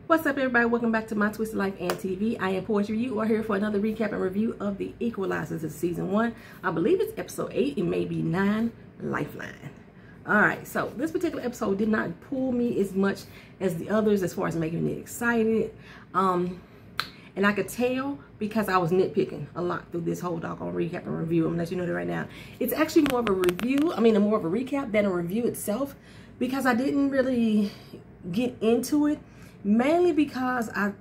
What's up, everybody? Welcome back to My Twisted Life and TV. I am Poetry. You are here for another recap and review of the Equalizer. This is season 1. I believe it's episode 8. It may be 9, Lifeline. Alright, so this particular episode did not pull me as much as the others as far as making me excited. And I could tell because I was nitpicking a lot through this whole doggone recap and review. I'm gonna let you know that right now. It's actually more of a review, more of a recap than a review itself, because I didn't really get into it. Mainly because I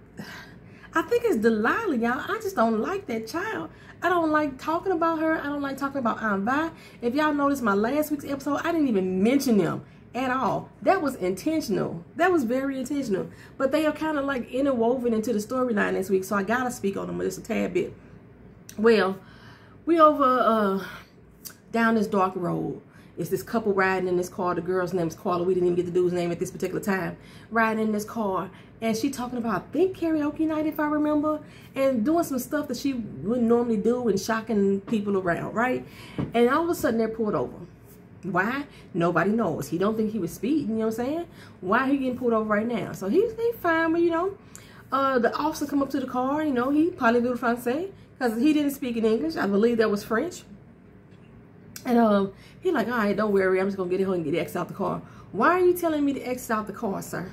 think it's Delilah, y'all. I just don't like that child. I don't like talking about her. I don't like talking about Aunt Vi. If y'all noticed my last week's episode, I didn't even mention them at all. That was intentional. That was very intentional. But they are kind of like interwoven into the storyline this week, so I gotta speak on them just a tad bit. Well, we over down this dark road. It's this couple riding in this car. The girl's name is Carla. We didn't even get the dude's name at this particular time. Riding in this car. And she talking about, I think, karaoke night, if I remember. And doing some stuff that she wouldn't normally do and shocking people around, right? And all of a sudden, they're pulled over. Why? Nobody knows. He don't think he was speeding, you know what I'm saying? Why he getting pulled over right now? So he's fine, but, you know, the officer come up to the car. You know, he probably do the français because he didn't speak in English. I believe that was French. And he like, all right, don't worry. I'm just going to get in here and get the X out the car. Why are you telling me to exit out the car, sir?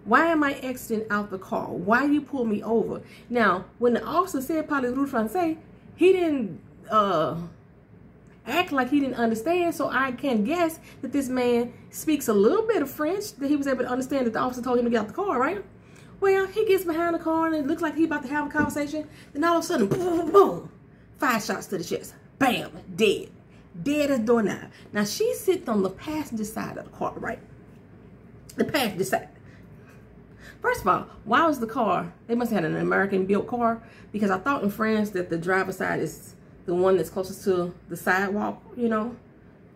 Why am I exiting out the car? Why you pull me over? Now, when the officer said parlez-vous français, he didn't act like he didn't understand. So I can guess that this man speaks a little bit of French, that he was able to understand that the officer told him to get out the car, right? Well, he gets behind the car and it looks like he's about to have a conversation. Then all of a sudden, boom, boom, boom, 5 shots to the chest. Bam, dead. Dead as doorknob. Now, she's sitting on the passenger side of the car, right? The passenger side. First of all, why was the car, they must have had an American-built car, because I thought in France that the driver's side is the one that's closest to the sidewalk, you know?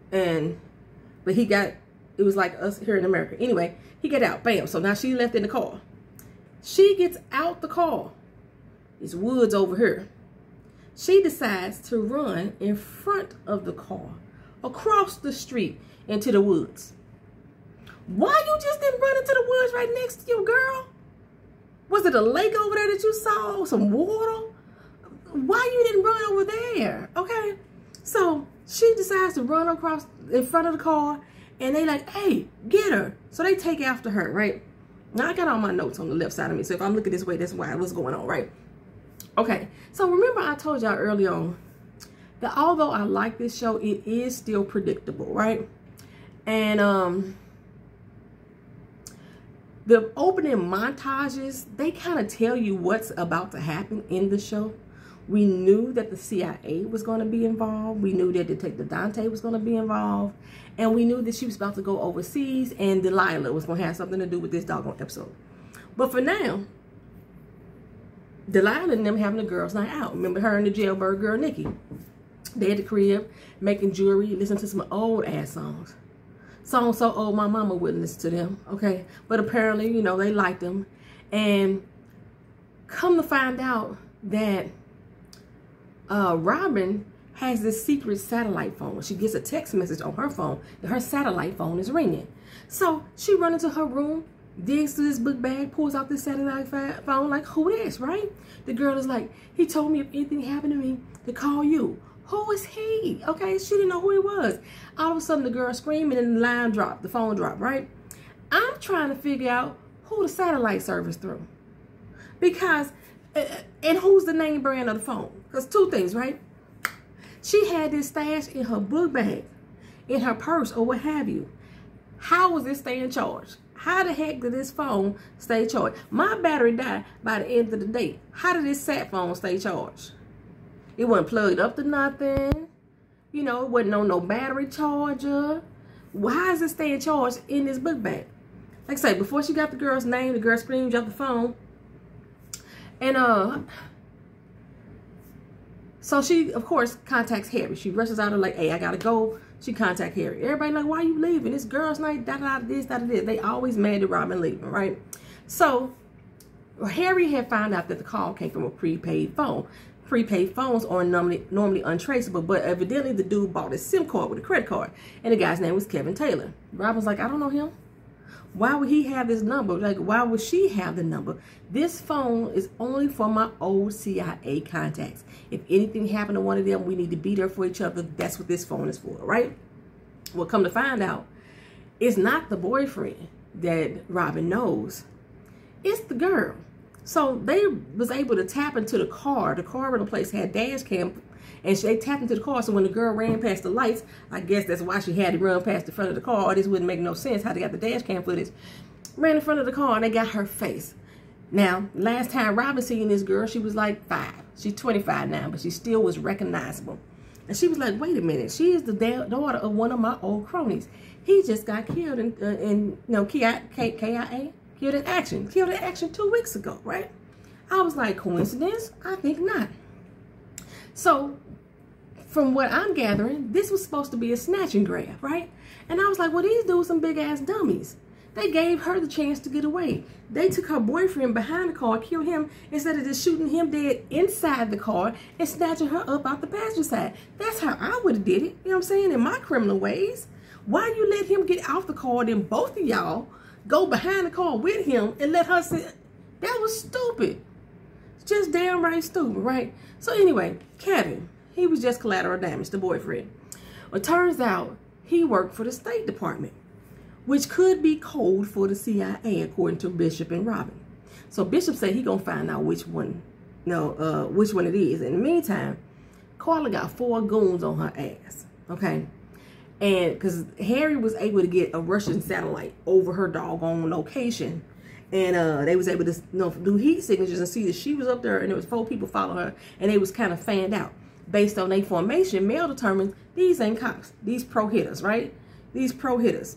But it was like us here in America. Anyway, he got out, bam. So now she left in the car. She gets out the car. It's woods over here. She decides to run in front of the car, across the street into the woods. Why you just didn't run into the woods right next to you, girl? Was it a lake over there that you saw? Some water? Why you didn't run over there? Okay. So she decides to run across in front of the car, and they like, hey, get her. So they take after her, right? Now I got all my notes on the left side of me. So if I'm looking this way, that's what's going on, right? Okay, so remember I told y'all early on that although I like this show, it is still predictable, right? And the opening montages, they kind of tell you what's about to happen in the show. We knew that the CIA was going to be involved. We knew that Detective Dante was going to be involved. And we knew that she was about to go overseas and Delilah was going to have something to do with this doggone episode. But for now, Delilah and them having a girls' night out. Remember her and the jailbird girl, Nikki. They at the crib, making jewelry, listening to some old-ass songs. Songs so old, my mama wouldn't listen to them, okay? But apparently, you know, they liked them. And come to find out that Robyn has this secret satellite phone. She gets a text message on her phone that her satellite phone is ringing. So she runs into her room, digs through this book bag, pulls out this satellite phone, like, who this, right? The girl is like, he told me if anything happened to me to call you. Who is he? Okay, she didn't know who he was. All of a sudden, the girl screaming and the line dropped, the phone dropped, right? I'm trying to figure out who the satellite service through. Because, and who's the name brand of the phone? Because 2 things, right? She had this stash in her book bag, in her purse, or what have you. How was it staying charged? How the heck did this phone stay charged? My battery died by the end of the day. How did this sat phone stay charged? It wasn't plugged up to nothing. You know, it wasn't on no battery charger. Why is it staying charged in this book bag? Like I say, before she got the girl's name, the girl screamed, dropped the phone. And so she, of course, contacts Harry. She rushes out and like, hey, I gotta go. She contacts Harry. Everybody like, why are you leaving? It's girls' night, da-da-da, this, da-da-da. They always mad at Robyn leaving, right? So Harry had found out that the call came from a prepaid phone. Prepaid phones are normally untraceable, but evidently the dude bought a SIM card with a credit card, and the guy's name was Kevin Taylor. Robyn's like, I don't know him. Why would he have this number? Like, why would she have the number? This phone is only for my old CIA contacts. If anything happened to one of them, we need to be there for each other. That's what this phone is for, right? Well, come to find out, it's not the boyfriend that Robyn knows. It's the girl. So they was able to tap into the car. The car rental place had dash cam, and they tapped into the car. So when the girl ran past the lights, I guess that's why she had to run past the front of the car. This wouldn't make no sense how they got the dash cam footage. Ran in front of the car, and they got her face. Now, last time Robyn seen this girl, she was like 5. She's 25 now, but she still was recognizable. And she was like, wait a minute, she is the daughter of one of my old cronies. He just got killed in KIA? Killed in action. Killed in action 2 weeks ago, right? I was like, coincidence? I think not. So, from what I'm gathering, this was supposed to be a snatch and grab, right? And I was like, well, these dudes some big-ass dummies. They gave her the chance to get away. They took her boyfriend behind the car, killed him, instead of just shooting him dead inside the car and snatching her up out the passenger side. That's how I would have did it, you know what I'm saying, in my criminal ways. Why you let him get out the car, then both of y'all go behind the car with him and let her sit? That was stupid. Just damn right stupid, right? So anyway, Kevin, he was just collateral damage, the boyfriend. Well, turns out he worked for the State Department, which could be code for the CIA, according to Bishop and Robyn. So Bishop said he gonna find out which one it is. In the meantime, Carla got 4 goons on her ass, okay? And because Harry was able to get a Russian satellite over her doggone location, and they was able to do heat signatures and see that she was up there, and there was 4 people following her, and they was kind of fanned out. Based on their formation, Mel determined these ain't cops. These pro-hitters, right? These pro-hitters.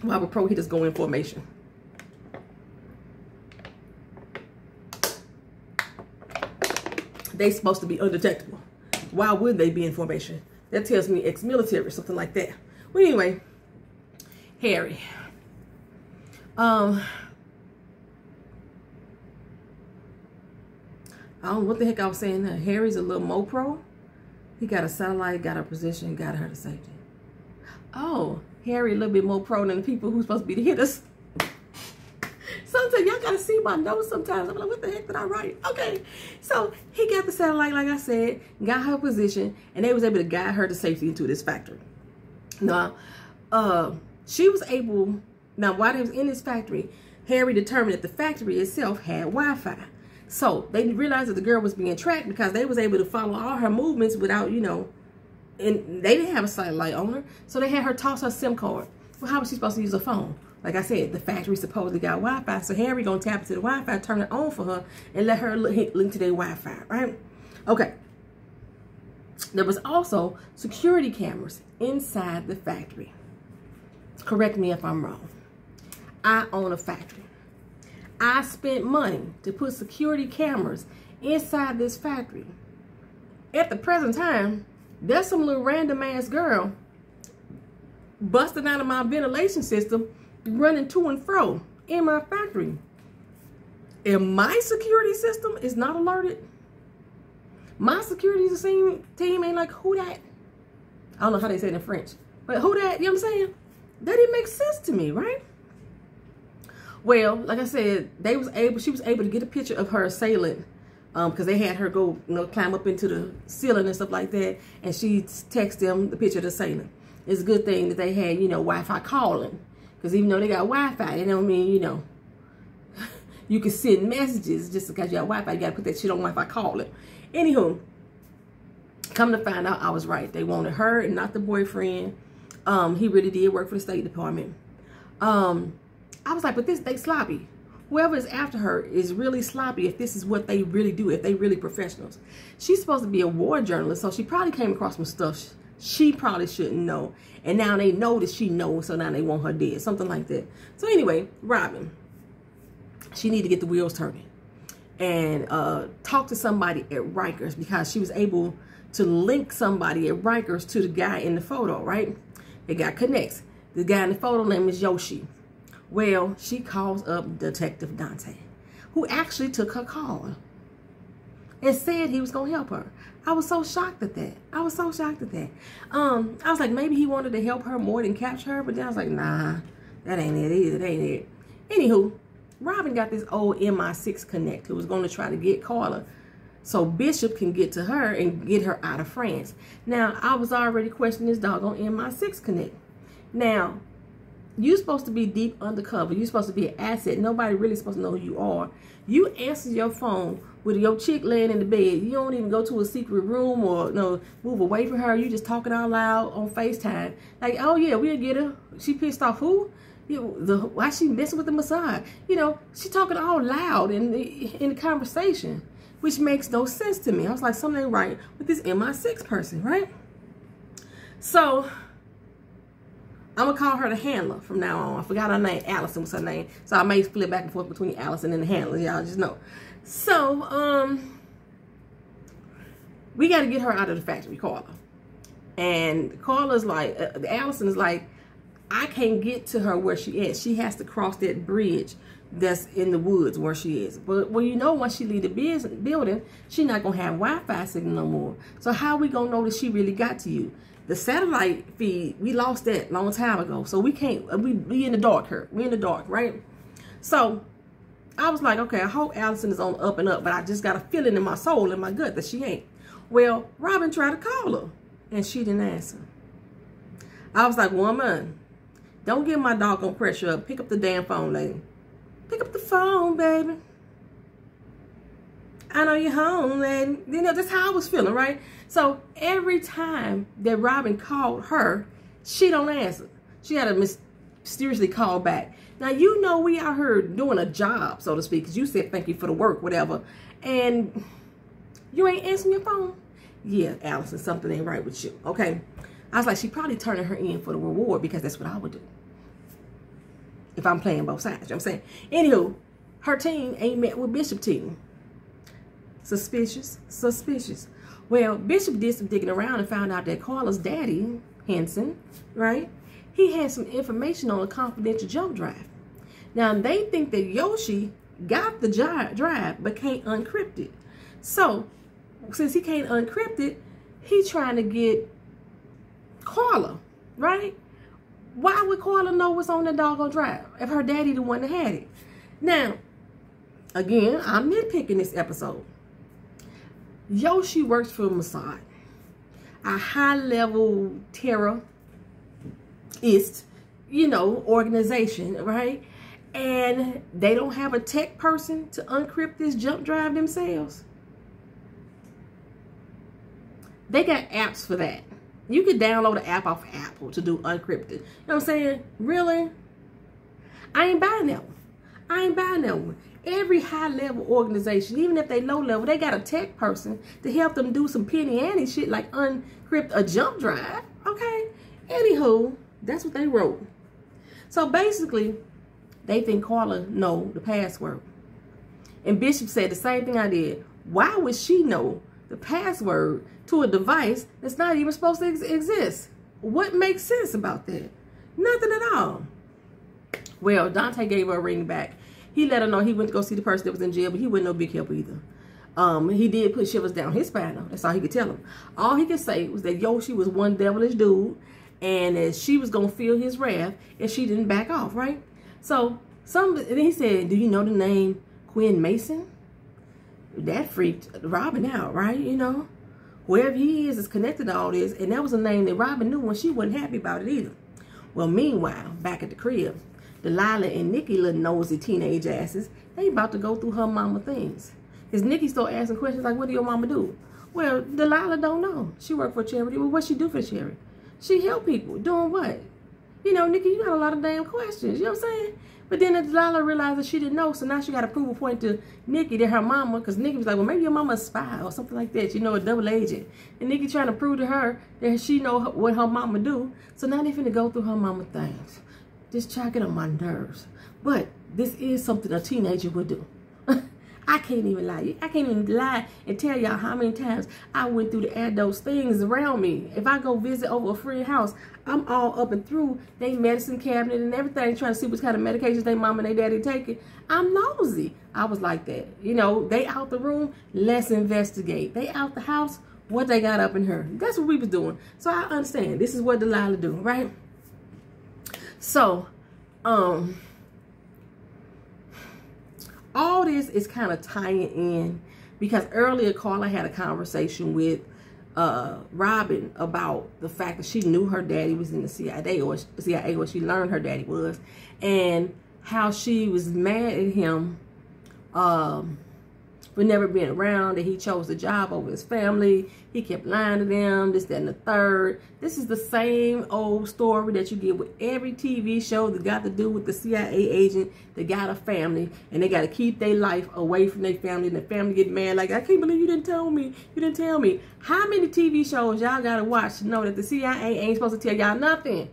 Why would pro-hitters go in formation? They supposed to be undetectable. Why would they be in formation? That tells me ex-military or something like that. Well, anyway, Harry. I don't know what the heck I was saying there. Harry's a little more pro. He got a satellite, got her position, got her to safety. Oh, Harry a little bit more pro than the people who's supposed to be the hitters. Sometimes y'all gotta see my notes sometimes. I'm like, what the heck did I write? Okay, so he got the satellite, like I said, got her position, and they was able to guide her to safety into this factory. Now, she was able, now while they was in this factory, Harry determined that the factory itself had Wi-Fi. So they realized that the girl was being tracked because they was able to follow all her movements without, you know, and they didn't have a satellite on her. So they had her toss her SIM card. Well, how was she supposed to use her phone? Like I said, the factory supposedly got Wi-Fi. So Harry gonna tap into the Wi-Fi, turn it on for her, and let her link to their Wi-Fi, right? Okay. There was also security cameras inside the factory. Correct me if I'm wrong. I own a factory. I spent money to put security cameras inside this factory. At the present time, there's some little random ass girl busting out of my ventilation system, running to and fro in my factory. And my security system is not alerted. My security team ain't like, who that? I don't know how they say it in French, but who that? You know what I'm saying? That didn't make sense to me, right? Well, like I said, she was able to get a picture of her assailant, because they had her go, you know, climb up into the ceiling and stuff like that, and she texted them the picture of the assailant. It's a good thing that they had, you know, Wi-Fi calling, because even though they got Wi-Fi, it don't mean, you know, you can send messages just because you got Wi-Fi. You got to put that shit on Wi-Fi calling. Anywho, come to find out, I was right. They wanted her and not the boyfriend. He really did work for the State Department. I was like, but they sloppy. Whoever is after her is really sloppy if this is what they really do, if they really professionals. She's supposed to be a war journalist, so she probably came across some stuff she probably shouldn't know. And now they know that she knows, so now they want her dead. Something like that. So anyway, Robyn, she needed to get the wheels turning and talk to somebody at Rikers, because she was able to link somebody at Rikers to the guy in the photo, right? They got connects. The guy in the photo name is Yoshi. Well, she calls up Detective Dante, who actually took her call and said he was going to help her. I was so shocked at that. I was so shocked at that. I was like, maybe he wanted to help her more than capture her, but then I was like, nah, That ain't it either. That ain't it. Anywho, Robyn got this old MI6 connect who was going to try to get Carla so Bishop can get to her and get her out of France. Now, I was already questioning this doggone MI6 connect. Now, you're supposed to be deep undercover. You're supposed to be an asset. Nobody really supposed to know who you are. You answer your phone with your chick laying in the bed. You don't even go to a secret room or move away from her. You just talking out loud on FaceTime. Like, oh yeah, we'll get her. She pissed off who? Why she messing with the Messiah? She talking all loud in the conversation, which makes no sense to me. I was like, something ain't right with this MI6 person, right? So I'm gonna call her the handler from now on. I forgot her name. Allison was her name. So I may flip back and forth between Allison and the handler. Y'all just know. So we got to get her out of the factory, Carla. And Carla's like, Allison is like, I can't get to her where she is. She has to cross that bridge that's in the woods where she is. But well, once she leave the building, she's not gonna have Wi-Fi signal no more. So how we gonna know that she really got to you? The satellite feed, we lost that a long time ago. So we can't, we in the dark here. We in the dark, right? So I was like, okay, I hope Allison is on up and up, but I just got a feeling in my soul, in my gut, that she ain't. Well, Robyn tried to call her, and she didn't answer. I was like, woman, don't get my doggone pressure up. Pick up the damn phone, lady. Pick up the phone, baby. I know you're home, lady. That's how I was feeling, right? So every time that Robyn called her, she don't answer. She had to mysteriously call back. Now, we out here doing a job, so to speak, because you said thank you for the work, whatever, and you ain't answering your phone. Yeah, Allison, something ain't right with you, okay? I was like, she probably turning her in for the reward, because that's what I would do if I'm playing both sides. You know what I'm saying? Anywho, her team ain't met with Bishop team. Suspicious, suspicious. Well, Bishop did some digging around and found out that Carla's daddy, Henson, right? He had some information on a confidential jump drive. Now, they think that Yoshi got the drive but can't uncrypt it. So, since he can't uncrypt it, he's trying to get Carla, right? Why would Carla know what's on the doggone drive if her daddy the one that had it? Now, again, I'm nitpicking this episode. Yoshi works for Mossad, a high-level terrorist, organization, right? And they don't have a tech person to uncrypt this jump drive themselves. They got apps for that. You could download an app off of Apple to do uncrypted. You know what I'm saying? Really? I ain't buying that one. I ain't buying that one. Every high-level organization, even if they low-level, they got a tech person to help them do some penny-ante shit like uncrypt a jump drive, okay? Anywho, that's what they wrote. So basically, they think Carla know the password. And Bishop said the same thing I did. Why would she know the password to a device that's not even supposed to exist? What makes sense about that? Nothing at all. Well, Dante gave her a ring back. He let her know he went to go see the person that was in jail, but he wasn't no big help either. He did put shivers down his spine, though. That's all he could tell him. All he could say was that Yoshi was one devilish dude, and that she was going to feel his wrath if she didn't back off, right? So, and then he said, do you know the name Quinn Mason? That freaked Robyn out, right? Whoever he is connected to all this, and that was a name that Robyn knew when she wasn't happy about it either. Well, meanwhile, back at the crib, Delilah and Nikki, little nosy teenage asses, they about to go through her mama things. Because Nikki started asking questions like, what do your mama do? Well, Delilah don't know. She worked for a charity. Well, what she do for a charity? She help people. Doing what? Nikki, you got a lot of damn questions. You know what I'm saying? But then Delilah realized that she didn't know, so now she got to prove a point to Nikki that her mama, because Nikki was like, well, maybe your mama's a spy or something like that, a double agent. And Nikki trying to prove to her that she know what her mama do. So now they finna go through her mama things. Just checking on my nerves. But this is something a teenager would do. I can't even lie. I can't even lie and tell y'all how many times I went through to add those things around me. If I go visit over a friend's house, I'm all up and through their medicine cabinet and everything, trying to see what kind of medications their mom and their daddy taking. I'm nosy. I was like that. They out the room, let's investigate. They out the house, what they got up in her. That's what we was doing. So I understand. This is what Delilah do, right? So All this is kind of tying in because earlier Carla had a conversation with Robyn about the fact that she knew her daddy was in the CIA, or she learned her daddy was, and how she was mad at him for never being around, that he chose the job over his family. He kept lying to them, this, that, and the third. This is the same old story that you get with every TV show that got to do with the CIA agent that got a family, and they got to keep their life away from their family, and the family get mad like, I can't believe you didn't tell me. You didn't tell me. How many TV shows y'all got to watch to know that the CIA ain't supposed to tell y'all nothing?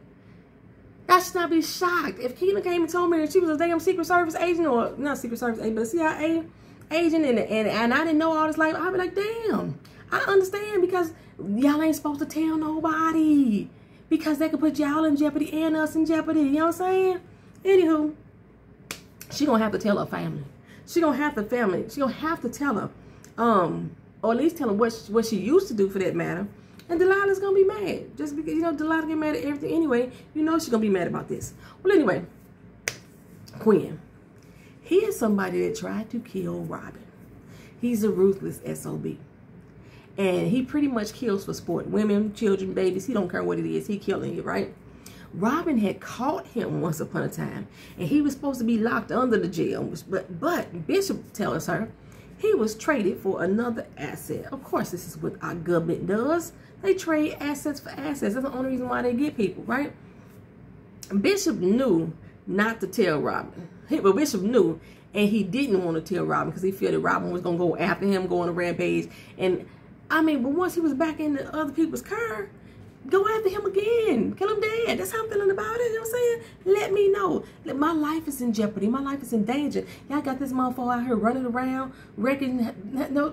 I should not be shocked. If Keena came and told me that she was a damn Secret Service agent, or not Secret Service agent, but a CIA agent, and I didn't know all this life, I'd be like, damn, I understand, because y'all ain't supposed to tell nobody, because they could put y'all in jeopardy and us in jeopardy. You know what I'm saying? Anywho, she gonna have to tell her family. She gonna have to tell her, or at least tell her what she used to do, for that matter. And Delilah's gonna be mad, just because, you know, Delilah get mad at everything anyway. You know she's gonna be mad about this. Well, anyway, Quinn. He is somebody that tried to kill Robyn. He's a ruthless SOB. And he pretty much kills for sport. Women, children, babies, he don't care what it is. He killing you, right? Robyn had caught him once upon a time, and he was supposed to be locked under the jail. But Bishop tells her he was traded for another asset. Of course, this is what our government does. They trade assets for assets. That's the only reason why they get people, right? Bishop knew not to tell Robyn. But Bishop knew, and he didn't want to tell Robyn because he felt that Robyn was going to go after him, go on a rampage. And, I mean, but once he was back in the other people's car, go after him again. Kill him dead. That's how I'm feeling about it. You know what I'm saying? Let me know. My life is in jeopardy. My life is in danger. Y'all got this motherfucker out here running around, wrecking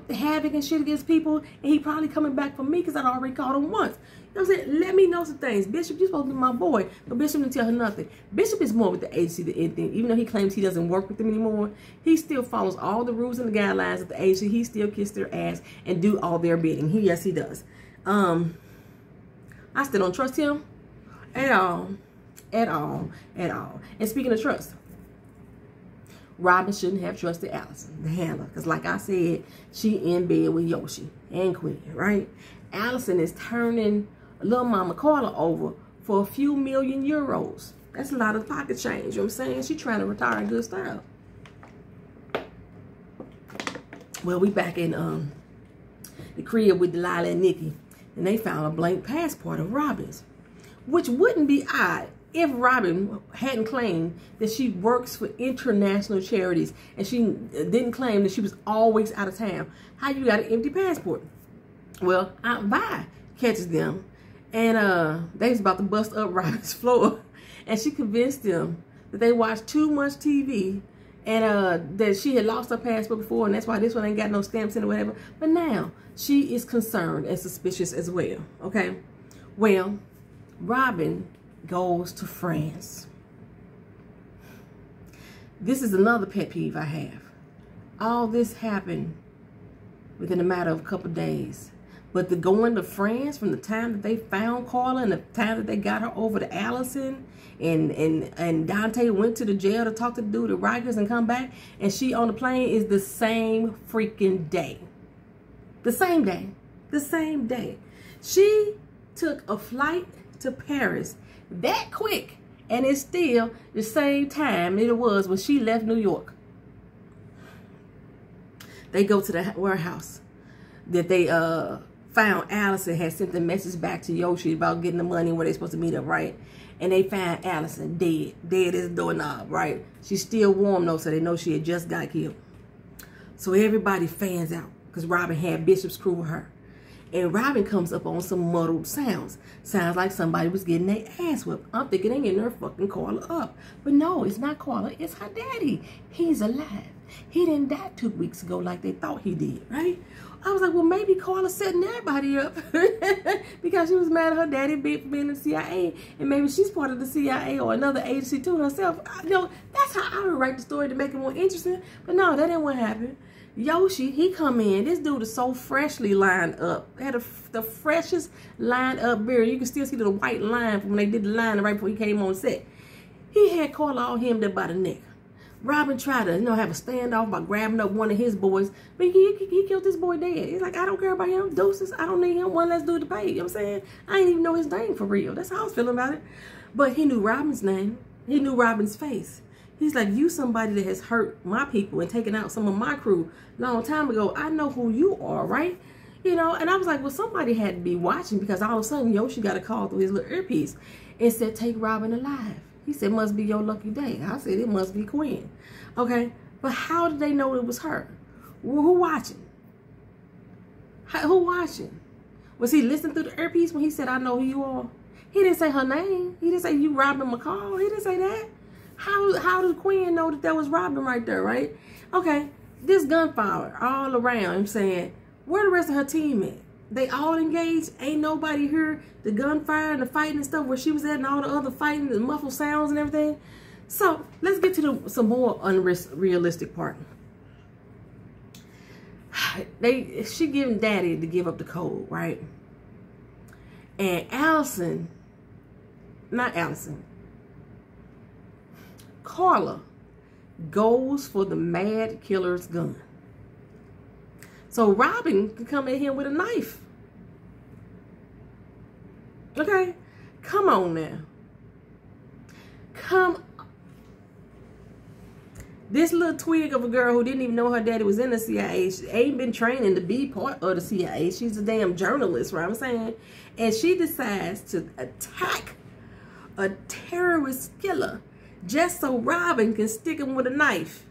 havoc and shit against people, and he probably coming back for me because I'd already caught him once. You know what I'm saying? Let me know some things. Bishop, you're supposed to be my boy. But Bishop didn't tell her nothing. Bishop is more with the agency than anything. Even though he claims he doesn't work with them anymore, he still follows all the rules and the guidelines of the agency. He still kiss their ass and do all their bidding. Yes, he does. I still don't trust him at all. And speaking of trust, Robyn shouldn't have trusted Allison, the handler. Because like I said, she in bed with Yoshi and Quinn, right? Allison is turning little mama Carla over for a few million euros. That's a lot of pocket change, you know what I'm saying? She's trying to retire in good style. Well, we back in the crib with Delilah and Nikki, and they found a blank passport of Robyn's, which wouldn't be odd if Robyn hadn't claimed that she works for international charities, and she didn't claim that she was always out of town. How you got an empty passport? Well, Aunt Vi catches them, and they was about to bust up Robyn's floor, and she convinced them that they watched too much TV, and that she had lost her passport before, and that's why this one ain't got no stamps in it or whatever. But now she is concerned and suspicious as well. Okay, well, Robyn goes to France. This is another pet peeve I have. All this happened within a matter of a couple of days. But the going to France from the time that they found Carla and the time that they got her over to Allison, and Dante went to the jail to talk to the dude at Rikers and come back, and she on the plane, is the same freaking day. The same day. The same day. She took a flight to Paris that quick, and it's still the same time it was when she left New York. They go to the warehouse that they found Allison had sent the message back to Yoshi about getting the money where they supposed to meet up, right? And they found Allison dead as a doorknob, right? She's still warm though, so they know she had just got killed. So everybody fans out because Robyn had Bishop's crew with her. And Robyn comes up on some muddled sounds. Sounds like somebody was getting their ass whipped. I'm thinking they getting her fucking Carla up. But no, it's not Carla, it's her daddy. He's alive. He didn't die 2 weeks ago like they thought he did, right? I was like, well, maybe Carla's setting everybody up because she was mad at her daddy for being in the CIA, and maybe she's part of the CIA or another agency too herself. You know, that's how I would write the story to make it more interesting. But no, that didn't what happened. Yoshi, he come in. This dude is so freshly lined up. They had the freshest lined up beard. You can still see the white line from when they did the line right before he came on set. He had Carla all hemmed up by the neck. Robyn tried to, have a standoff by grabbing up one of his boys. But he killed this boy dead. He's like, I don't care about him. Deuces, I don't need him. One less dude to pay. You know what I'm saying? I didn't even know his name for real. That's how I was feeling about it. But he knew Robyn's name. He knew Robyn's face. He's like, you somebody that has hurt my people and taken out some of my crew long time ago. I know who you are, right? And I was like, well, somebody had to be watching, because all of a sudden Yoshi got a call through his little earpiece and said, take Robyn alive. He said, must be your lucky day. I said, it must be Quinn. Okay, but how did they know it was her? Who watching? Who watching? Was he listening through the earpiece when he said, I know who you are? He didn't say her name. He didn't say you Robyn McCall. He didn't say that. How did Quinn know that was Robyn right there, right? Okay, this gunfire all around. I'm saying, where the rest of her team at? They all engaged. Ain't nobody heard the gunfire and the fighting and stuff where she was at, and all the other fighting, the muffled sounds and everything. So let's get to some more unrealistic part. She giving Daddy to give up the code, right? And Carla goes for the mad killer's gun. So Robyn can come in here with a knife. Okay? Come on now. This little twig of a girl who didn't even know her daddy was in the CIA, she ain't been training to be part of the CIA. She's a damn journalist, right? I'm saying. And she decides to attack a terrorist killer just so Robyn can stick him with a knife.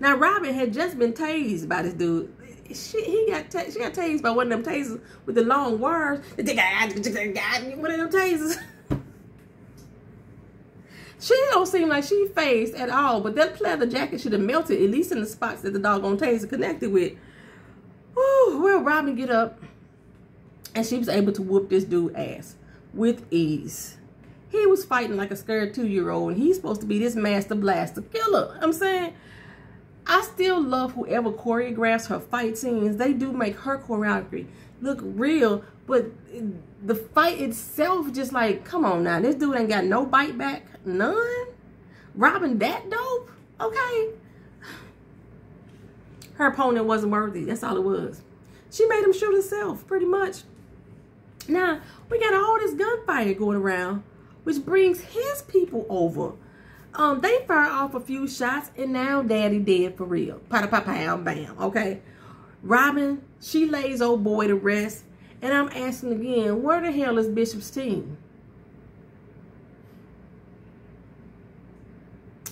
Now, Robyn had just been tased by this dude. She got tased by one of them tasers with the long wires. One of them tasers. She don't seem like she phased at all, but that leather jacket should have melted, at least in the spots that the doggone taser connected with. Whew, well, Robyn get up, and she was able to whoop this dude ass with ease. He was fighting like a scared 2-year-old, and he's supposed to be this master blaster killer. I'm saying, I still love whoever choreographs her fight scenes. They do make her choreography look real, but the fight itself just like, come on now. This dude ain't got no bite back. None? Robyn that dope? Okay. Her opponent wasn't worthy. That's all it was. She made him shoot himself, pretty much. Now, we got all this gunfire going around, which brings his people over. They fire off a few shots, and now Daddy dead for real. Pow, bam, okay? Robyn, she lays old boy to rest, and I'm asking again, where the hell is Bishop's team?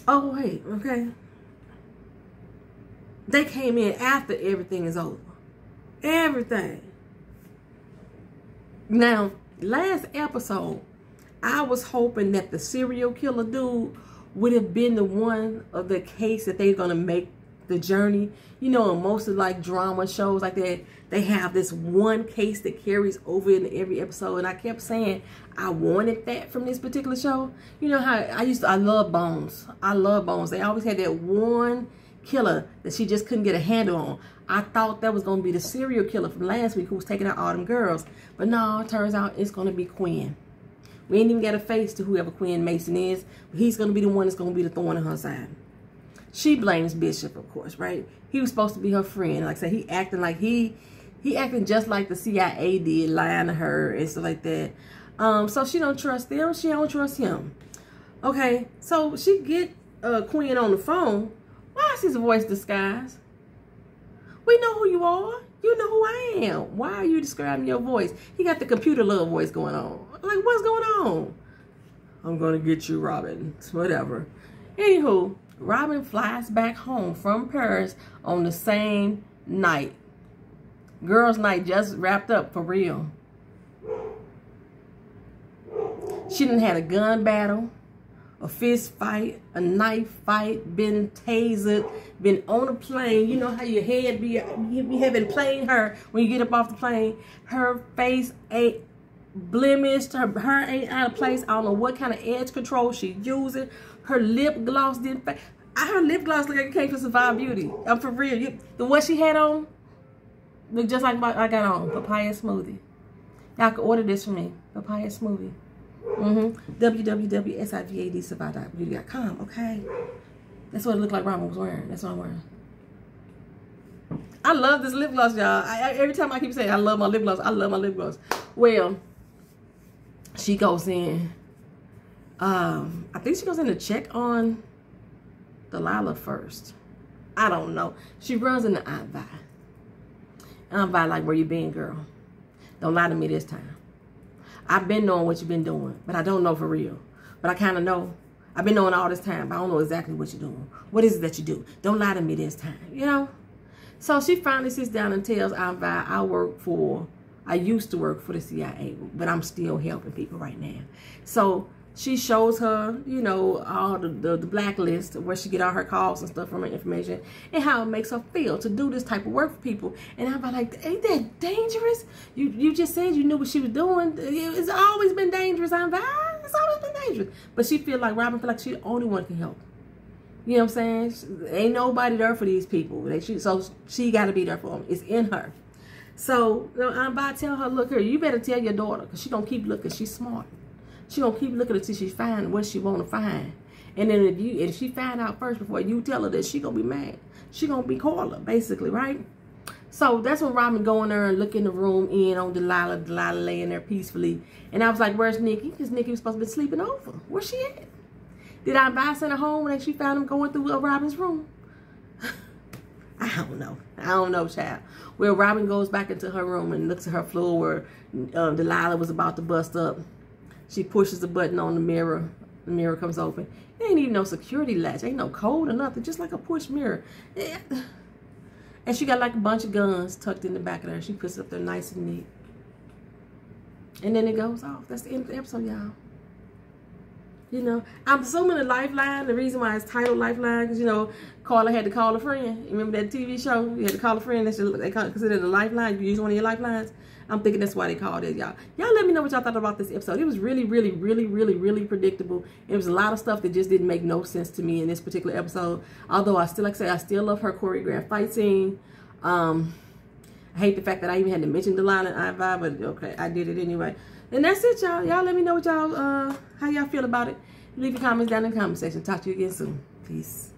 Oh, wait, okay? They came in after everything is over. Everything. Now, last episode, I was hoping that the serial killer dude would have been the one of the case that they're going to make the journey. In most of like drama shows like that, they have this one case that carries over in every episode. And I kept saying I wanted that from this particular show. You know how I love Bones. I love Bones. They always had that one killer that she just couldn't get a handle on. I thought that was going to be the serial killer from last week who was taking out all them girls. But no, it turns out it's going to be Quinn. We ain't even got a face to whoever Quinn Mason is. But he's going to be the one that's going to be the thorn in her side. She blames Bishop, of course, right? He was supposed to be her friend. Like I said, he acting like he acting just like the CIA did, lying to her and stuff like that. So she don't trust them. She don't trust him. Okay, so she get Quinn on the phone. Why is his voice disguised? We know who you are. You know who I am. Why are you describing your voice? He got the computer love voice going on. Like, what's going on? I'm going to get you, Robyn. Whatever. Anywho, Robyn flies back home from Paris on the same night. Girls' night just wrapped up for real. She done had a gun battle, a fist fight, a knife fight, been tasered, been on a plane. You know how your head be having plane hurt when you get up off the plane. Her face ain't blemished. Her hair ain't out of place. I don't know what kind of edge control she using. Her lip gloss didn't. Her lip gloss look like it came from Survive Beauty. I'm for real. The one she had on, Look just like what I got on. Papaya smoothie. Y'all can order this for me. Papaya smoothie. www.sivadsurvive.beauty.com. Okay. That's what it looked like Robyn was wearing. That's what I'm wearing. I love this lip gloss, y'all. Every time I keep saying I love my lip gloss. I love my lip gloss. Well, she goes in. I think she goes in to check on Delilah first. I don't know. She runs into Aunt Vi. Aunt Vi like, where you been, girl? Don't lie to me this time. I've been knowing what you've been doing, but I don't know for real. But I kind of know. I've been knowing all this time, but I don't know exactly what you're doing. What is it that you do? Don't lie to me this time, you know? So she finally sits down and tells Aunt Vi, I used to work for the CIA, but I'm still helping people right now. So she shows her, you know, all the blacklist where she get all her calls and stuff from her information and how it makes her feel to do this type of work for people. And I'm like, ain't that dangerous? You just said you knew what she was doing. It's always been dangerous, Aunt Vi. It's always been dangerous. But she feel like, Robyn feel like she the only one can help. You know what I'm saying? Ain't nobody there for these people. So she got to be there for them. It's in her. So Aunt Vi tell her, look here, you better tell your daughter because she going to keep looking. She's smart. She gonna keep looking until she find what she wanna find. And then if she find out first before you tell her that, she gonna be mad. She gonna be Carla, basically, right? So that's when Robyn go in there and look in the room in on Delilah laying there peacefully. And I was like, where's Nikki? Because Nikki was supposed to be sleeping over. Where's she at? Did Aunt Vi send her home and she found him going through Robyn's room? I don't know. I don't know, child. Well, Robyn goes back into her room and looks at her floor where Delilah was about to bust up. She pushes the button on the mirror. The mirror comes open. There ain't even no security latch. Ain't no code or nothing. Just like a push mirror. And she got like a bunch of guns tucked in the back of her. She puts it up there nice and neat. And then it goes off. That's the end of the episode, y'all. You know, I'm assuming the Lifeline, the reason why it's titled Lifeline, because, you know, Carla had to call a friend. You remember that TV show? You had to call a friend. They consider it a lifeline. You use one of your lifelines. I'm thinking that's why they called it, y'all. Y'all let me know what y'all thought about this episode. It was really, really, really, really, really predictable. It was a lot of stuff that just didn't make no sense to me in this particular episode. Although I still, like I said, I still love her choreographed fight scene. I hate the fact that I even had to mention Delilah and Aunt Vi, but okay, I did it anyway. And that's it, y'all. Y'all let me know what y'all, how y'all feel about it. Leave your comments down in the comment section. Talk to you again soon. Peace.